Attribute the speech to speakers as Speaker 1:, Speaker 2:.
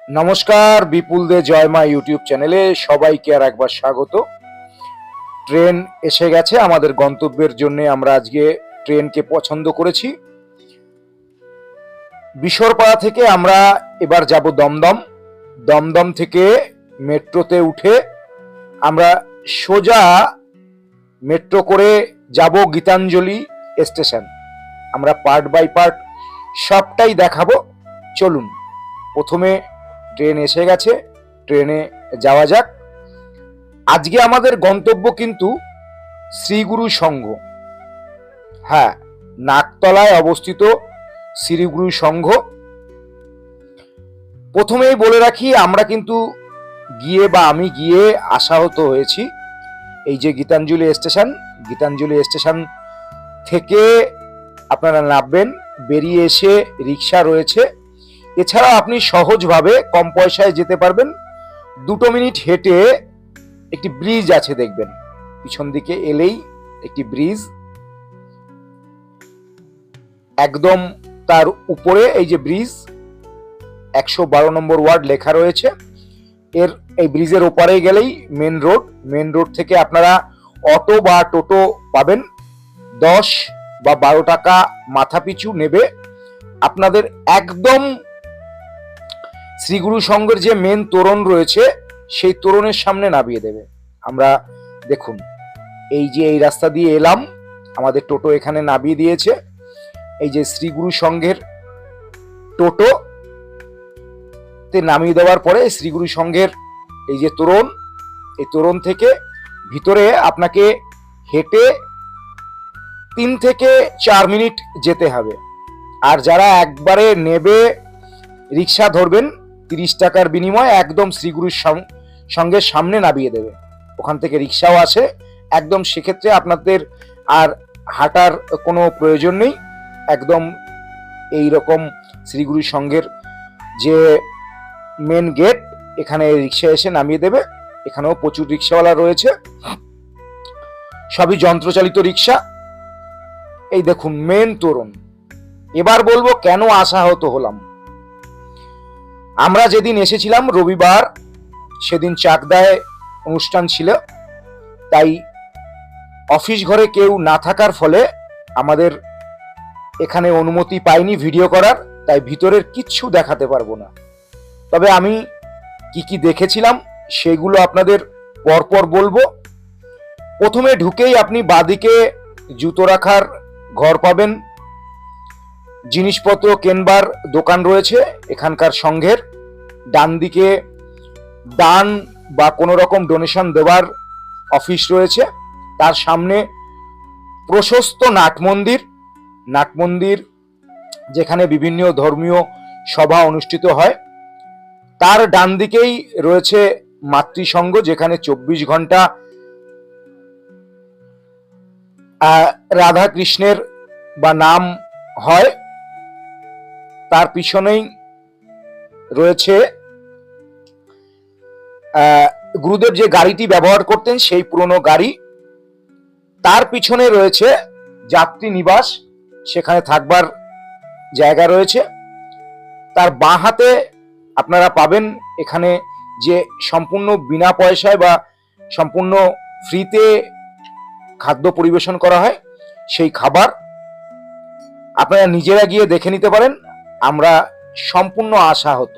Speaker 1: নমস্কার, বিপুল দে জয়মা ইউটিউব চ্যানেলে সবাইকে আর একবার স্বাগত। ট্রেন এসে গেছে আমাদের গন্তব্যের জন্য। আমরা আজকে ট্রেনকে পছন্দ করেছি। বিশরপাড়া থেকে আমরা এবার যাব দমদম। দমদম থেকে মেট্রোতে উঠে আমরা সোজা মেট্রো করে যাব গীতাঞ্জলি স্টেশন। আমরা পার্ট বাই পার্ট সবটাই দেখাবো। চলুন, প্রথমে ট্রেন এসে গেছে, ট্রেনে যাওয়া যাক। আজকে আমাদের গন্তব্য কিন্তু শ্রীগুরু সংঘ। হ্যাঁ, নাকতলায় অবস্থিত শ্রীগুরু সংঘ। প্রথমেই বলে রাখি, আমরা কিন্তু আমি গিয়ে আশাহত হয়েছি। এই যে গীতাঞ্জলি স্টেশন, গীতাঞ্জলি স্টেশন থেকে আপনারা নামবেন, বেরিয়ে এসে রিক্সা রয়েছে। এছাড়া আপনি সহজভাবে কম পয়সায় যেতে পারবেন। 2 মিনিট হেঁটে একটি ব্রিজ আছে, দেখবেন পিছন দিকে এলেই একটি ব্রিজ, একদম তার উপরে এই যে ব্রিজ, 112 নম্বর ওয়ার্ড লেখা রয়েছে। এই ব্রিজের ওপারে গেলেই মেন রোড। মেন রোড থেকে আপনারা অটো বা টোটো পাবেন। 10 বা 12 টাকা মাথা পিছু নেবে। আপনাদের একদম শ্রীগুরু সংঘের যে মেন তোরণ রয়েছে সেই তোরণের সামনে নামিয়ে দেবে। আমরা দেখুন, এই যে এই রাস্তা দিয়ে এলাম, আমাদের টোটো এখানে নামিয়ে দিয়েছে। এই যে শ্রীগুরু সংঘের টোটো তে নামিয়ে দেওয়ার পরে শ্রীগুরু সংঘের এই যে তোরণ, এই তোরণ থেকে ভিতরে আপনাকে হেঁটে 3 থেকে 4 মিনিট যেতে হবে। আর যারা একবারে নেবে রিক্সা ধরবেন, 30 টাকার বিনিময়ে একদম শ্রীগুরু সংঘের সামনে নামিয়ে দেবে। ওখান থেকে রিক্সাও আসে একদম। সেক্ষেত্রে আপনাদের আর হাঁটার কোনো প্রয়োজন নেই। একদম এই রকম শ্রীগুরু সংঘের যে মেন গেট, এখানে রিক্সা এসে নামিয়ে দেবে। এখানেও প্রচুর রিক্সাওয়ালা রয়েছে, সবই যন্ত্রচালিত রিক্সা। এই দেখুন মেন তোরণ। এবার বলবো কেন আশাহত হলাম। আমরা যেদিন এসেছিলাম রবিবার, সেদিন চাকদায় অনুষ্ঠান ছিল, তাই অফিস ঘরে কেউ না থাকার ফলে আমাদের এখানে অনুমতি পাইনি ভিডিও করার, তাই ভিতরের কিচ্ছু দেখাতে পারবো না। তবে আমি কি কি দেখেছিলাম সেগুলো আপনাদের পরপর বলবো। প্রথমে ঢুকেই আপনি বাঁদিকে জুতো রাখার ঘর পাবেন। জিনিসপত্র কেনবার দোকান রয়েছে এখানকার সংঘের। ডান দিকে দান বা কোনো রকম ডোনেশন দেওয়ার অফিস রয়েছে। তার সামনে প্রশস্ত নাট মন্দির, যেখানে বিভিন্ন ধর্মীয় সভা অনুষ্ঠিত হয়। তার ডান দিকেই রয়েছে মাতৃসংঘ, যেখানে 24 ঘন্টা রাধা কৃষ্ণের বা নাম হয়। তার পিছনেই রয়েছে গুরুদেব যে গাড়িটি ব্যবহার করতেন সেই পুরনো গাড়ি। তার পিছনে রয়েছে যাত্রী নিবাস, সেখানে থাকবার জায়গা রয়েছে। তার বাঁ হাতে আপনারা পাবেন এখানে যে সম্পূর্ণ বিনা পয়সায় বা সম্পূর্ণ ফ্রিতে খাদ্য পরিবেশন করা হয়, সেই খাবার আপনারা নিজেরা গিয়ে দেখে নিতে পারেন। আমরা সম্পূর্ণ আশাহত।